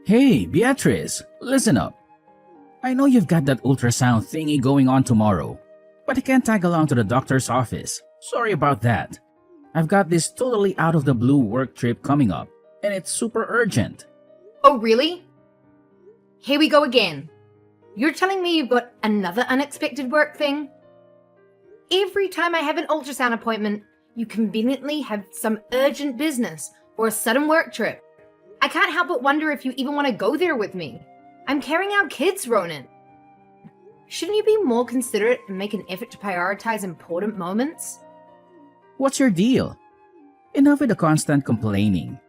Hey, Beatrice, listen up. I know you've got that ultrasound thingy going on tomorrow, but I can't tag along to the doctor's office. Sorry about that. I've got this totally out of the blue work trip coming up, and it's super urgent. Oh, really? Here we go again. You're telling me you've got another unexpected work thing? Every time I have an ultrasound appointment, you conveniently have some urgent business or a sudden work trip. I can't help but wonder if you even want to go there with me. I'm carrying out kids, Ronan. Shouldn't you be more considerate and make an effort to prioritize important moments? What's your deal? Enough with the constant complaining.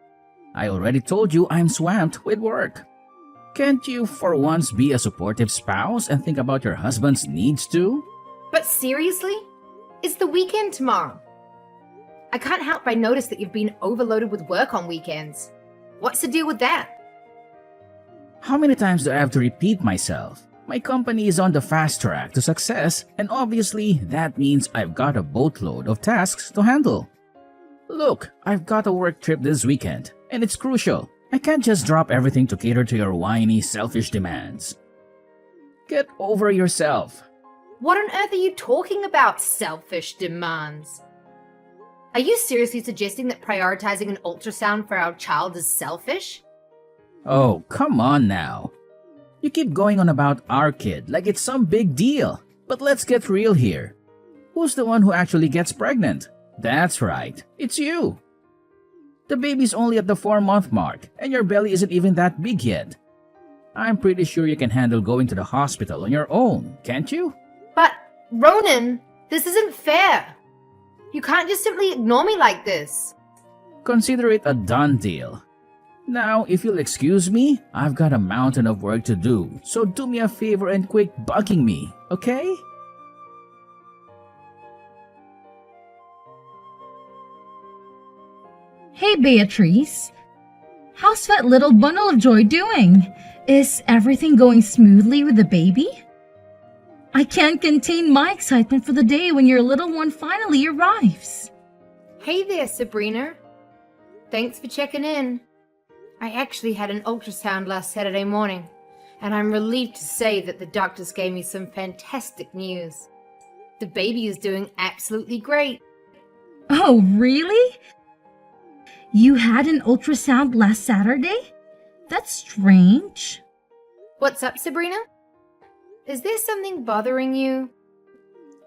I already told you I'm swamped with work. Can't you for once be a supportive spouse and think about your husband's needs too? But seriously? It's the weekend tomorrow. I can't help but notice that you've been overloaded with work on weekends. What's the deal with that? How many times do I have to repeat myself? My company is on the fast track to success, and obviously that means I've got a boatload of tasks to handle. Look, I've got a work trip this weekend, and it's crucial. I can't just drop everything to cater to your whiny, selfish demands. Get over yourself. What on earth are you talking about, selfish demands? Are you seriously suggesting that prioritizing an ultrasound for our child is selfish? Oh, come on now. You keep going on about our kid like it's some big deal. But let's get real here. Who's the one who actually gets pregnant? That's right, it's you. The baby's only at the 4-month mark, and your belly isn't even that big yet. I'm pretty sure you can handle going to the hospital on your own, can't you? But, Ronan, this isn't fair. You can't just simply ignore me like this. Consider it a done deal. Now, if you'll excuse me, I've got a mountain of work to do, so do me a favor and quit bugging me, okay? Hey, Beatrice. How's that little bundle of joy doing? Is everything going smoothly with the baby? I can't contain my excitement for the day when your little one finally arrives. Hey there, Sabrina. Thanks for checking in. I actually had an ultrasound last Saturday morning, and I'm relieved to say that the doctors gave me some fantastic news. The baby is doing absolutely great. Oh, really? You had an ultrasound last Saturday? That's strange. What's up, Sabrina? Is there something bothering you?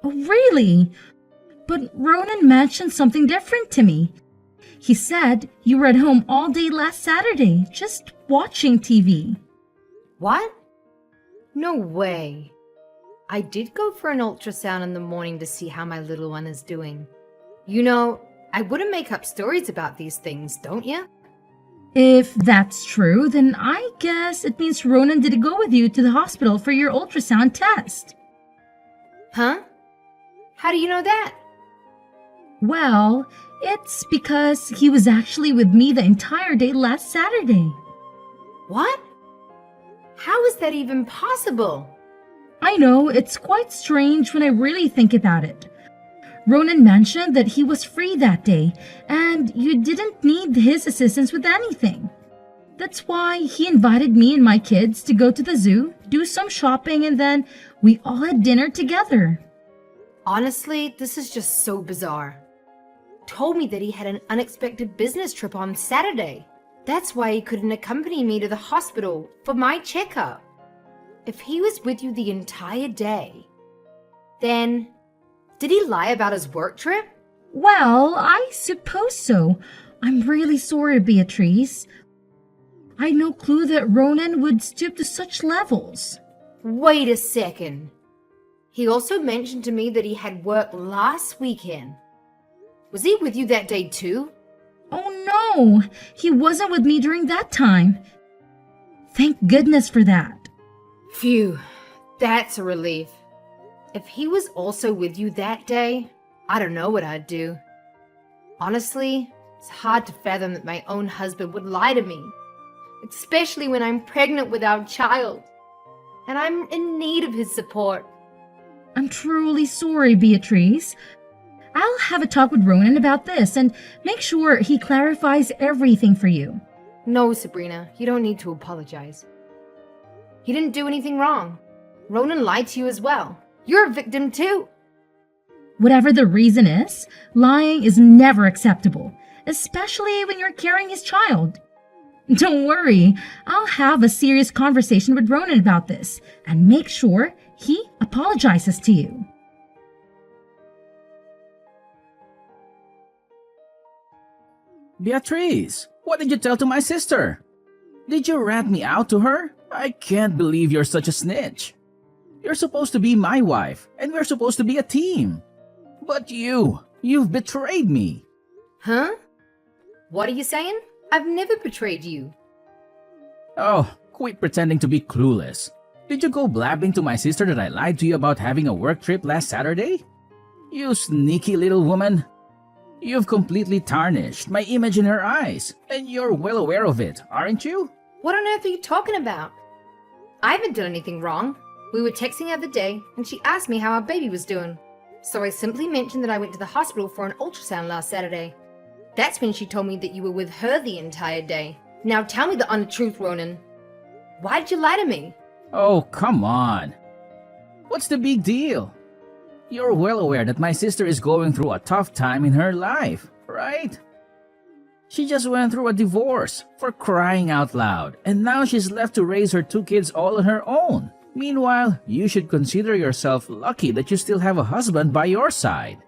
Oh, really? But Ronan mentioned something different to me. He said you were at home all day last Saturday, just watching TV. What? No way. I did go for an ultrasound in the morning to see how my little one is doing. You know, I wouldn't make up stories about these things, don't you? If that's true, then I guess it means Ronan did go with you to the hospital for your ultrasound test. Huh? How do you know that? Well, it's because he was actually with me the entire day last Saturday. What? How is that even possible? I know, it's quite strange when I really think about it. Ronan mentioned that he was free that day, and you didn't need his assistance with anything. That's why he invited me and my kids to go to the zoo, do some shopping, and then we all had dinner together. Honestly, this is just so bizarre. Told me that he had an unexpected business trip on Saturday. That's why he couldn't accompany me to the hospital for my checkup. If he was with you the entire day, then did he lie about his work trip? Well, I suppose so. I'm really sorry, Beatrice. I had no clue that Ronan would stoop to such levels. Wait a second. He also mentioned to me that he had work last weekend. Was he with you that day too? Oh no, he wasn't with me during that time. Thank goodness for that. Phew, that's a relief. If he was also with you that day, I don't know what I'd do. Honestly, it's hard to fathom that my own husband would lie to me, especially when I'm pregnant with our child, and I'm in need of his support. I'm truly sorry, Beatrice. I'll have a talk with Ronan about this and make sure he clarifies everything for you. No, Sabrina, you don't need to apologize. He didn't do anything wrong. Ronan lied to you as well. You're a victim too. Whatever the reason is, lying is never acceptable, especially when you're carrying his child. Don't worry, I'll have a serious conversation with Ronan about this and make sure he apologizes to you. Beatrice, what did you tell to my sister? Did you rat me out to her? I can't believe you're such a snitch. You're supposed to be my wife, and we're supposed to be a team. But you've betrayed me. Huh? What are you saying? I've never betrayed you. Oh, quit pretending to be clueless. Did you go blabbing to my sister that I lied to you about having a work trip last Saturday? You sneaky little woman. You've completely tarnished my image in her eyes, and you're well aware of it, aren't you? What on earth are you talking about? I haven't done anything wrong. We were texting the other day, and she asked me how our baby was doing. So I simply mentioned that I went to the hospital for an ultrasound last Saturday. That's when she told me that you were with her the entire day. Now tell me the honest truth, Ronan. Why did you lie to me? Oh, come on. What's the big deal? You're well aware that my sister is going through a tough time in her life, right? She just went through a divorce, for crying out loud, and now she's left to raise her 2 kids all on her own. Meanwhile, you should consider yourself lucky that you still have a husband by your side.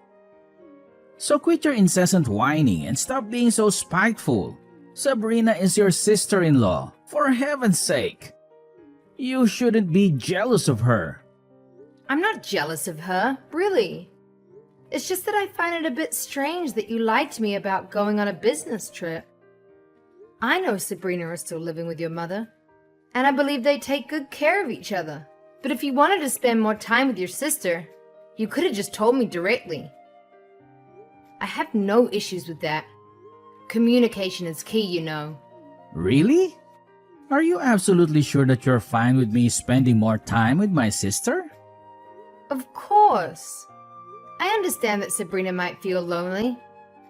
So quit your incessant whining and stop being so spiteful. Sabrina is your sister-in-law, for heaven's sake. You shouldn't be jealous of her. I'm not jealous of her, really. It's just that I find it a bit strange that you lied to me about going on a business trip. I know Sabrina is still living with your mother, and I believe they take good care of each other. But if you wanted to spend more time with your sister, you could have just told me directly. I have no issues with that. Communication is key, you know. Really? Are you absolutely sure that you're fine with me spending more time with my sister? Of course. I understand that Sabrina might feel lonely,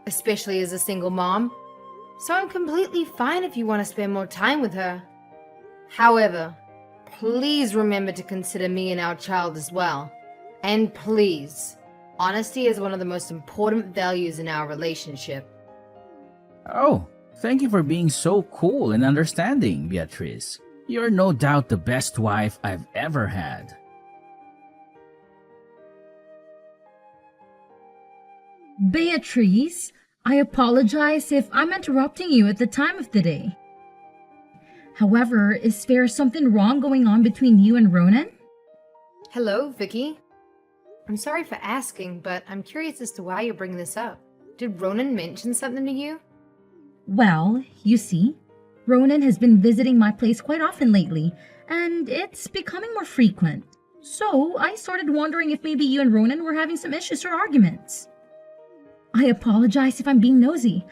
especially as a single mom. So I'm completely fine if you want to spend more time with her. However, please remember to consider me and our child as well. And please, honesty is one of the most important values in our relationship. Oh, thank you for being so cool and understanding, Beatrice. You're no doubt the best wife I've ever had. Beatrice, I apologize if I'm interrupting you at the time of the day. However, is there something wrong going on between you and Ronan? Hello, Vicky. I'm sorry for asking, but I'm curious as to why you're bringing this up. Did Ronan mention something to you? Well, you see, Ronan has been visiting my place quite often lately, and it's becoming more frequent. So I started wondering if maybe you and Ronan were having some issues or arguments. I apologize if I'm being nosy.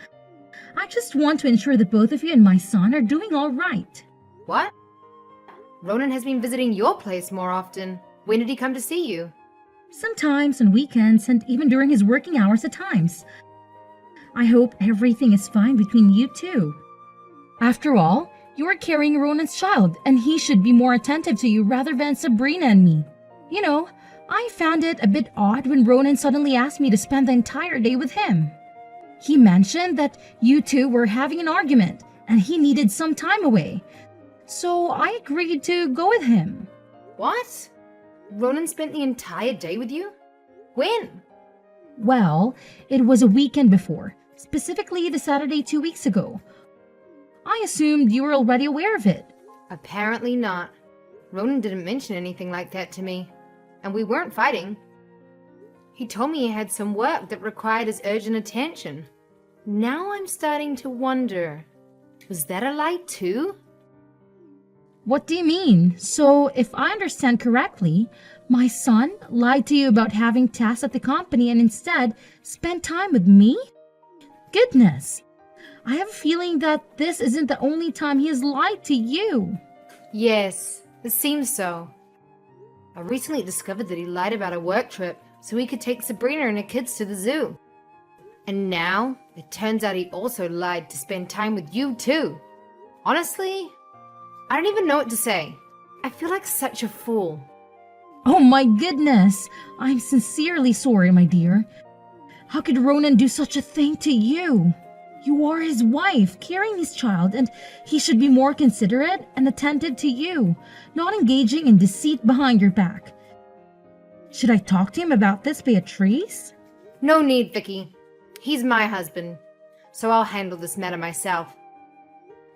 I just want to ensure that both of you and my son are doing all right. What? Ronan has been visiting your place more often. When did he come to see you? Sometimes on weekends and even during his working hours at times. I hope everything is fine between you two. After all, you are carrying Ronan's child, and he should be more attentive to you rather than Sabrina and me. You know, I found it a bit odd when Ronan suddenly asked me to spend the entire day with him. He mentioned that you two were having an argument, and he needed some time away. So I agreed to go with him. What? Ronan spent the entire day with you? When? Well, it was a weekend before, specifically the Saturday 2 weeks ago. I assumed you were already aware of it. Apparently not. Ronan didn't mention anything like that to me, and we weren't fighting. He told me he had some work that required his urgent attention. Now I'm starting to wonder, was that a lie too? What do you mean? So, if I understand correctly, my son lied to you about having tasks at the company and instead spent time with me? Goodness! I have a feeling that this isn't the only time he has lied to you. Yes, it seems so. I recently discovered that he lied about a work trip so he could take Sabrina and her kids to the zoo. And now, it turns out he also lied to spend time with you too. Honestly, I don't even know what to say. I feel like such a fool. Oh my goodness! I'm sincerely sorry, my dear. How could Ronan do such a thing to you? You are his wife, carrying his child, and he should be more considerate and attentive to you, not engaging in deceit behind your back. Should I talk to him about this, Beatrice? No need, Vicky. He's my husband, so I'll handle this matter myself.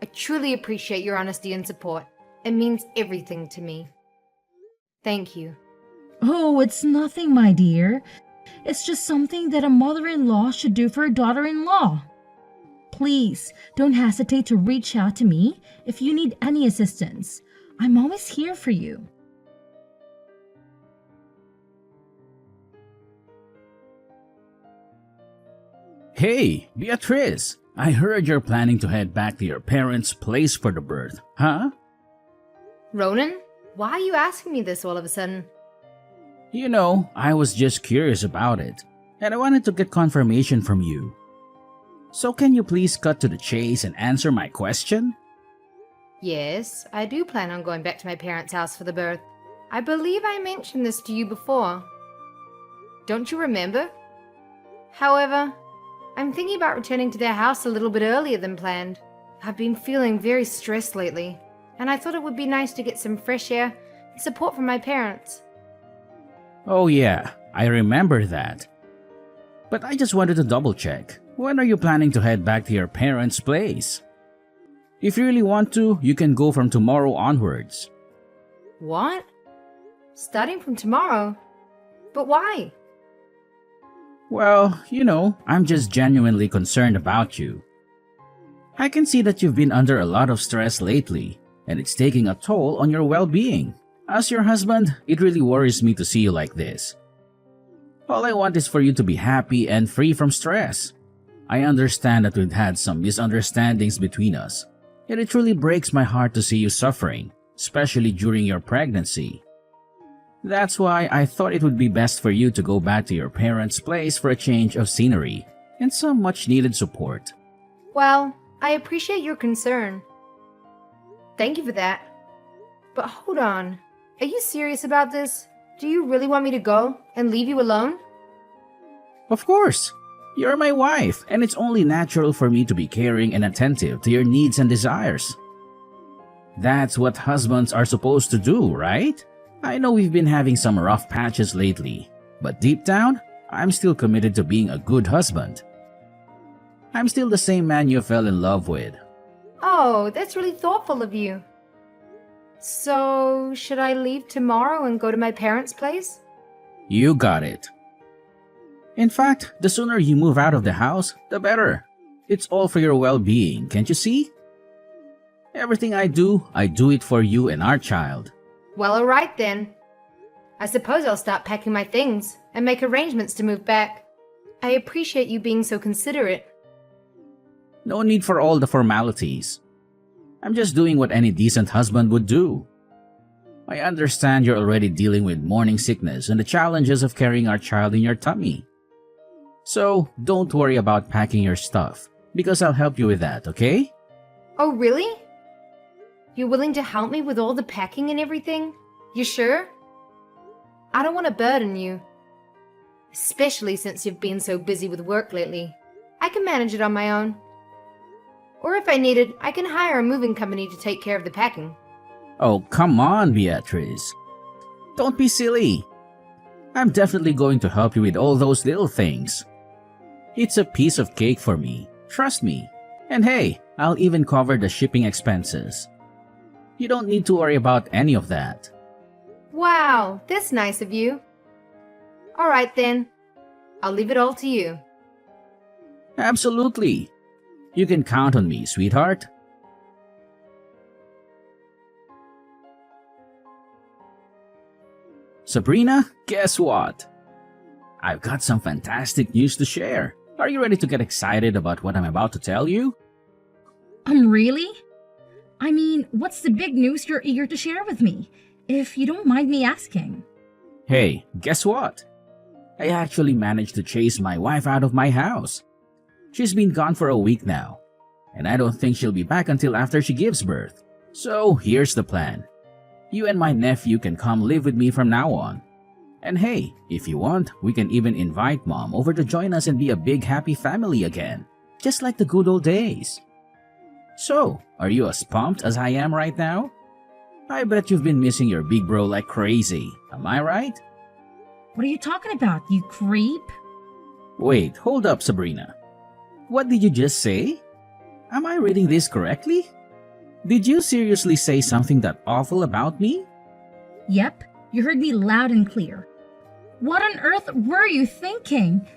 I truly appreciate your honesty and support. It means everything to me. Thank you. Oh, it's nothing, my dear. It's just something that a mother-in-law should do for a daughter-in-law. Please, don't hesitate to reach out to me if you need any assistance. I'm always here for you. Hey, Beatrice! I heard you're planning to head back to your parents' place for the birth, huh? Ronan, why are you asking me this all of a sudden? You know, I was just curious about it, and I wanted to get confirmation from you. So can you please cut to the chase and answer my question? Yes, I do plan on going back to my parents' house for the birth. I believe I mentioned this to you before. Don't you remember? However, I'm thinking about returning to their house a little bit earlier than planned. I've been feeling very stressed lately, and I thought it would be nice to get some fresh air and support from my parents. Oh yeah, I remember that. But I just wanted to double check. When are you planning to head back to your parents' place? If you really want to, you can go from tomorrow onwards. What? Starting from tomorrow? But why? Well, you know, I'm just genuinely concerned about you. I can see that you've been under a lot of stress lately, and it's taking a toll on your well-being. As your husband, it really worries me to see you like this. All I want is for you to be happy and free from stress. I understand that we've had some misunderstandings between us, and it truly breaks my heart to see you suffering, especially during your pregnancy. That's why I thought it would be best for you to go back to your parents' place for a change of scenery and some much-needed support. Well, I appreciate your concern. Thank you for that. But hold on. Are you serious about this? Do you really want me to go and leave you alone? Of course! You're my wife, and it's only natural for me to be caring and attentive to your needs and desires. That's what husbands are supposed to do, right? I know we've been having some rough patches lately, but deep down, I'm still committed to being a good husband. I'm still the same man you fell in love with. Oh, that's really thoughtful of you. So, should I leave tomorrow and go to my parents' place? You got it. In fact, the sooner you move out of the house, the better. It's all for your well-being, can't you see? Everything I do it for you and our child. Well, alright then. I suppose I'll start packing my things and make arrangements to move back. I appreciate you being so considerate. No need for all the formalities. I'm just doing what any decent husband would do. I understand you're already dealing with morning sickness and the challenges of carrying our child in your tummy. So, don't worry about packing your stuff, because I'll help you with that, okay? Oh, really? You're willing to help me with all the packing and everything? You sure? I don't want to burden you. Especially since you've been so busy with work lately. I can manage it on my own. Or if I needed, I can hire a moving company to take care of the packing. Oh, come on, Beatrice. Don't be silly. I'm definitely going to help you with all those little things. It's a piece of cake for me, trust me. And hey, I'll even cover the shipping expenses. You don't need to worry about any of that. Wow, that's nice of you. Alright then, I'll leave it all to you. Absolutely. You can count on me, sweetheart. Sabrina, guess what? I've got some fantastic news to share. Are you ready to get excited about what I'm about to tell you? Really? I mean, what's the big news you're eager to share with me, if you don't mind me asking? Hey, guess what? I actually managed to chase my wife out of my house. She's been gone for a week now. and I don't think she'll be back until after she gives birth. So here's the plan. You and my nephew can come live with me from now on. And hey, if you want, we can even invite Mom over to join us and be a big happy family again, just like the good old days. So, are you as pumped as I am right now? I bet you've been missing your big bro like crazy, am I right? What are you talking about, you creep? Wait, hold up, Sabrina. What did you just say? Am I reading this correctly? Did you seriously say something that awful about me? Yep, you heard me loud and clear. What on earth were you thinking?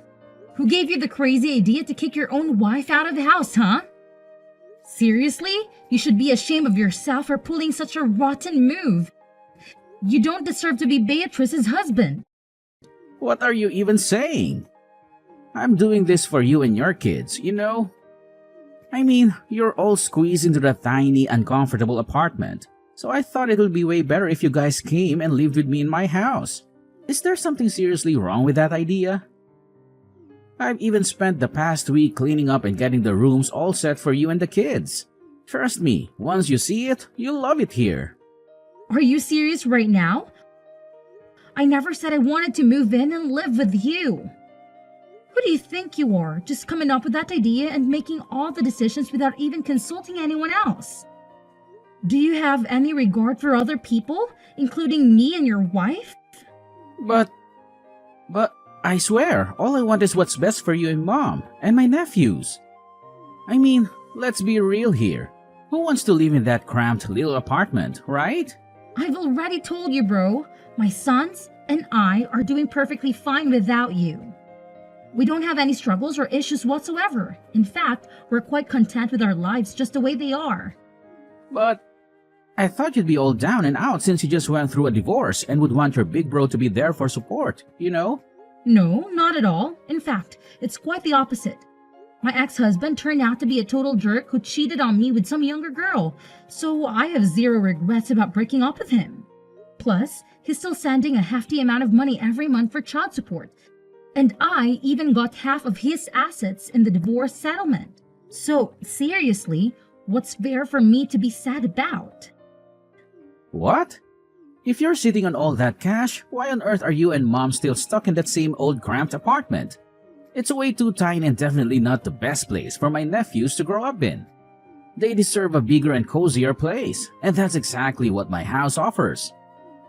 Who gave you the crazy idea to kick your own wife out of the house, huh? Seriously? You should be ashamed of yourself for pulling such a rotten move. You don't deserve to be Beatrice's husband. What are you even saying? I'm doing this for you and your kids, you know? I mean, you're all squeezed into that tiny, uncomfortable apartment, so I thought it would be way better if you guys came and lived with me in my house. Is there something seriously wrong with that idea? I've even spent the past week cleaning up and getting the rooms all set for you and the kids. Trust me, once you see it, you'll love it here. Are you serious right now? I never said I wanted to move in and live with you. Who do you think you are, just coming up with that idea and making all the decisions without even consulting anyone else? Do you have any regard for other people, including me and your wife? But I swear, all I want is what's best for you and Mom, and my nephews. I mean, let's be real here. Who wants to live in that cramped little apartment, right? I've already told you, bro. My sons and I are doing perfectly fine without you. We don't have any struggles or issues whatsoever. In fact, we're quite content with our lives just the way they are. But I thought you'd be all down and out since you just went through a divorce and would want your big bro to be there for support, you know? No, not at all. In fact, it's quite the opposite. My ex-husband turned out to be a total jerk who cheated on me with some younger girl, so I have zero regrets about breaking up with him. Plus, he's still sending a hefty amount of money every month for child support, and I even got half of his assets in the divorce settlement. So, seriously, what's there for me to be sad about? What? If you're sitting on all that cash, why on earth are you and Mom still stuck in that same old cramped apartment? It's way too tiny and definitely not the best place for my nephews to grow up in. They deserve a bigger and cozier place, and that's exactly what my house offers.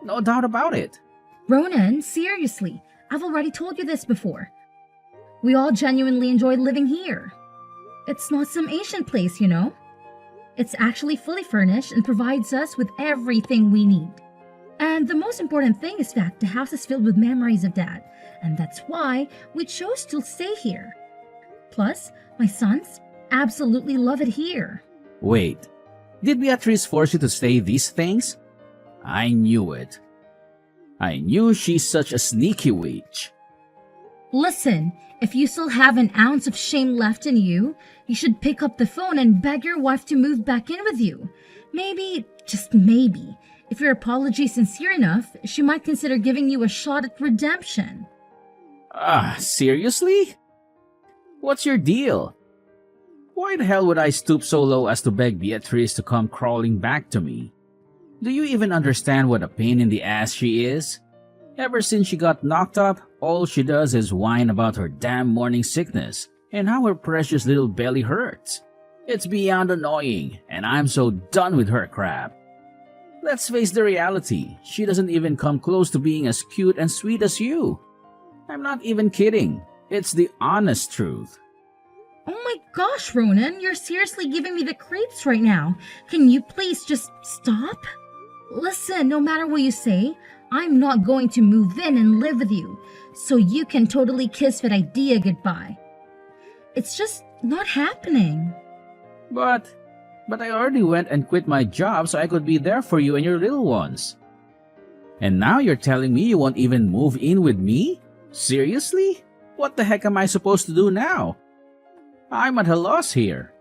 No doubt about it. Ronan, seriously, I've already told you this before. We all genuinely enjoy living here. It's not some Asian place, you know. It's actually fully furnished and provides us with everything we need. And the most important thing is that the house is filled with memories of Dad, and that's why we chose to stay here. Plus, my sons absolutely love it here. Wait, did Beatrice force you to say these things? I knew it. I knew she's such a sneaky witch. Listen, if you still have an ounce of shame left in you, you should pick up the phone and beg your wife to move back in with you. Maybe, just maybe, if your apology is sincere enough, she might consider giving you a shot at redemption. Seriously? What's your deal? Why the hell would I stoop so low as to beg Beatrice to come crawling back to me? Do you even understand what a pain in the ass she is? Ever since she got knocked up, all she does is whine about her damn morning sickness and how her precious little belly hurts. It's beyond annoying, and I'm so done with her crap. Let's face the reality, she doesn't even come close to being as cute and sweet as you. I'm not even kidding. It's the honest truth. Oh my gosh, Ronan, you're seriously giving me the creeps right now. Can you please just stop? Listen, no matter what you say, I'm not going to move in and live with you, so you can totally kiss that idea goodbye. It's just not happening. But I already went and quit my job so I could be there for you and your little ones. And now you're telling me you won't even move in with me? Seriously? What the heck am I supposed to do now? I'm at a loss here.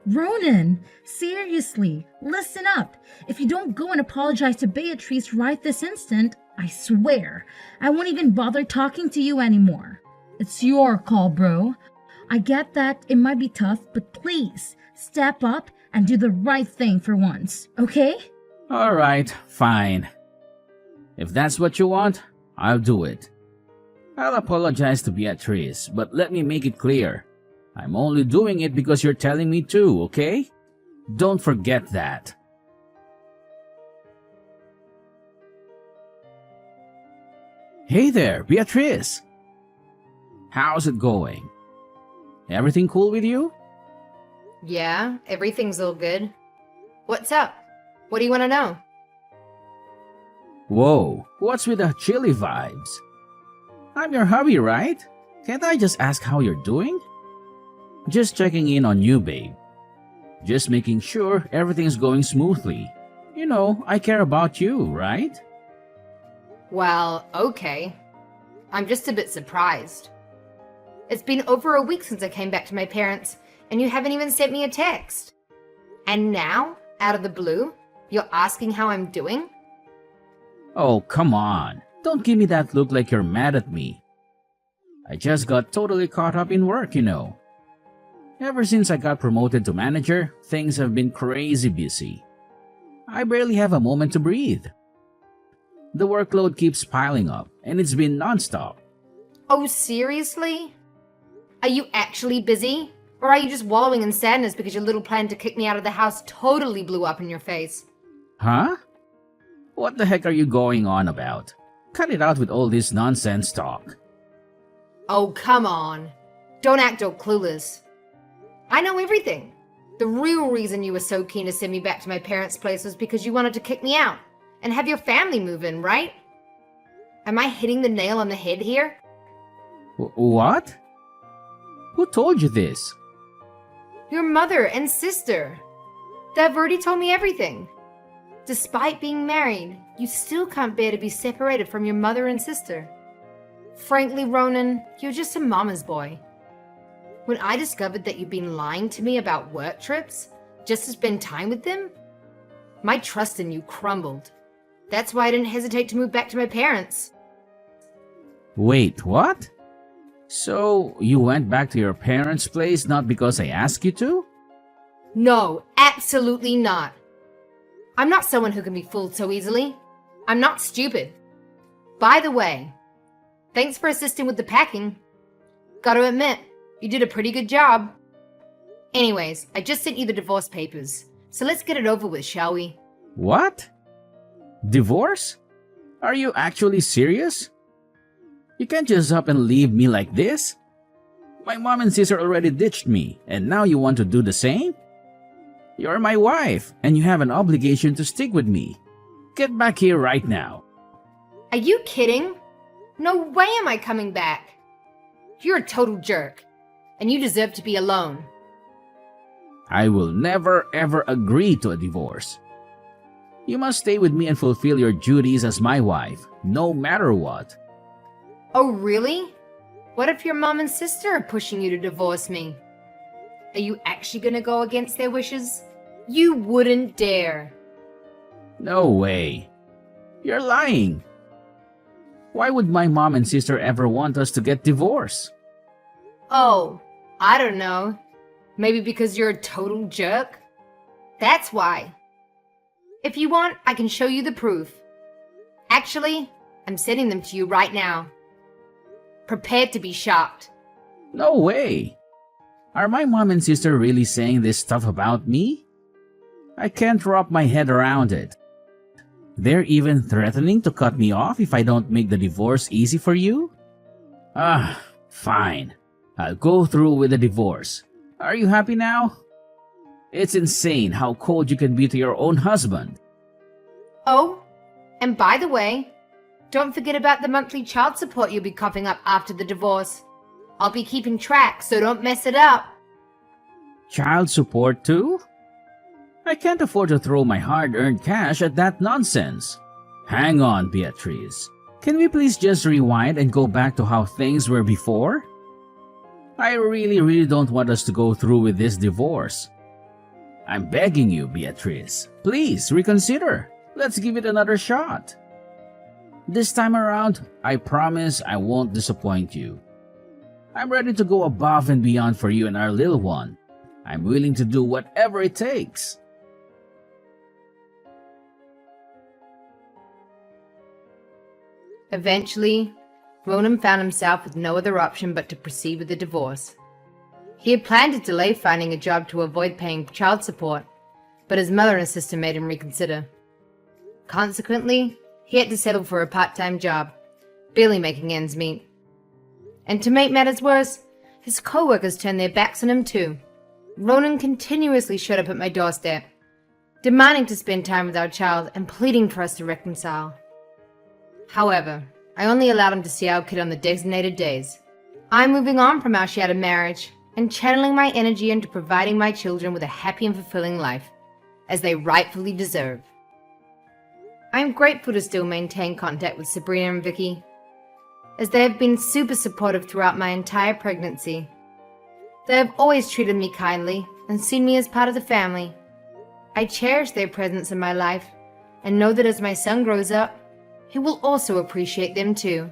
Ronan, seriously, listen up. If you don't go and apologize to Beatrice right this instant, I swear, I won't even bother talking to you anymore. It's your call, bro. I get that it might be tough, but please step up and do the right thing for once, okay? Alright, fine. If that's what you want, I'll do it. I'll apologize to Beatrice, but let me make it clear. I'm only doing it because you're telling me to, okay? Don't forget that. Hey there, Beatrice! How's it going? Everything cool with you? Yeah, everything's all good. What's up? What do you want to know? Whoa, what's with the chilly vibes? I'm your hubby, right? Can't I just ask how you're doing? Just checking in on you, babe. Just making sure everything's going smoothly. You know, I care about you, right? Well, okay. I'm just a bit surprised. It's been over a week since I came back to my parents, and you haven't even sent me a text. And now, out of the blue, you're asking how I'm doing? Oh, come on. Don't give me that look like you're mad at me. I just got totally caught up in work, you know. Ever since I got promoted to manager, things have been crazy busy. I barely have a moment to breathe. The workload keeps piling up, and it's been nonstop. Oh, seriously? Are you actually busy? Or are you just wallowing in sadness because your little plan to kick me out of the house totally blew up in your face? Huh? What the heck are you going on about? Cut it out with all this nonsense talk. Oh, come on. Don't act all clueless. I know everything. The real reason you were so keen to send me back to my parents' place was because you wanted to kick me out and have your family move in, right? Am I hitting the nail on the head here? What? Who told you this? Your mother and sister. They've already told me everything. Despite being married, you still can't bear to be separated from your mother and sister. Frankly, Ronan, you're just a mama's boy. When I discovered that you'd been lying to me about work trips just to spend time with them, my trust in you crumbled. That's why I didn't hesitate to move back to my parents. Wait, what? So, you went back to your parents' place not because I asked you to? No, absolutely not. I'm not someone who can be fooled so easily. I'm not stupid. By the way, thanks for assisting with the packing. Gotta admit, you did a pretty good job. Anyways, I just sent you the divorce papers, so let's get it over with, shall we? What? Divorce? Are you actually serious? You can't just up and leave me like this. My mom and sister already ditched me, and now you want to do the same? You're my wife, and you have an obligation to stick with me. Get back here right now. Are you kidding? No way am I coming back. You're a total jerk, and you deserve to be alone. I will never ever agree to a divorce. You must stay with me and fulfill your duties as my wife, no matter what. Oh, really? What if your mom and sister are pushing you to divorce me? Are you actually gonna go against their wishes? You wouldn't dare. No way. You're lying. Why would my mom and sister ever want us to get divorced? Oh, I don't know. Maybe because you're a total jerk? That's why. If you want, I can show you the proof. Actually, I'm sending them to you right now. Prepare to be shocked. No way. Are my mom and sister really saying this stuff about me? I can't wrap my head around it. They're even threatening to cut me off if I don't make the divorce easy for you? Fine. I'll go through with the divorce. Are you happy now? It's insane how cold you can be to your own husband. Oh, and by the way, don't forget about the monthly child support you'll be coughing up after the divorce. I'll be keeping track, so don't mess it up. Child support too? I can't afford to throw my hard-earned cash at that nonsense. Hang on, Beatrice. Can we please just rewind and go back to how things were before? I really don't want us to go through with this divorce. I'm begging you, Beatrice. Please reconsider. Let's give it another shot. This time around, I promise I won't disappoint you. I'm ready to go above and beyond for you and our little one. I'm willing to do whatever it takes. Eventually, Ronan found himself with no other option but to proceed with the divorce. He had planned to delay finding a job to avoid paying child support, but his mother and sister made him reconsider. Consequently, he had to settle for a part-time job, barely making ends meet. And to make matters worse, his co-workers turned their backs on him too. Ronan continuously showed up at my doorstep, demanding to spend time with our child and pleading for us to reconcile. However, I only allowed him to see our kid on the designated days. I'm moving on from our shattered marriage and channeling my energy into providing my children with a happy and fulfilling life, as they rightfully deserve. I am grateful to still maintain contact with Sabrina and Vicky, as they have been super supportive throughout my entire pregnancy. They have always treated me kindly and seen me as part of the family. I cherish their presence in my life and know that as my son grows up, he will also appreciate them too.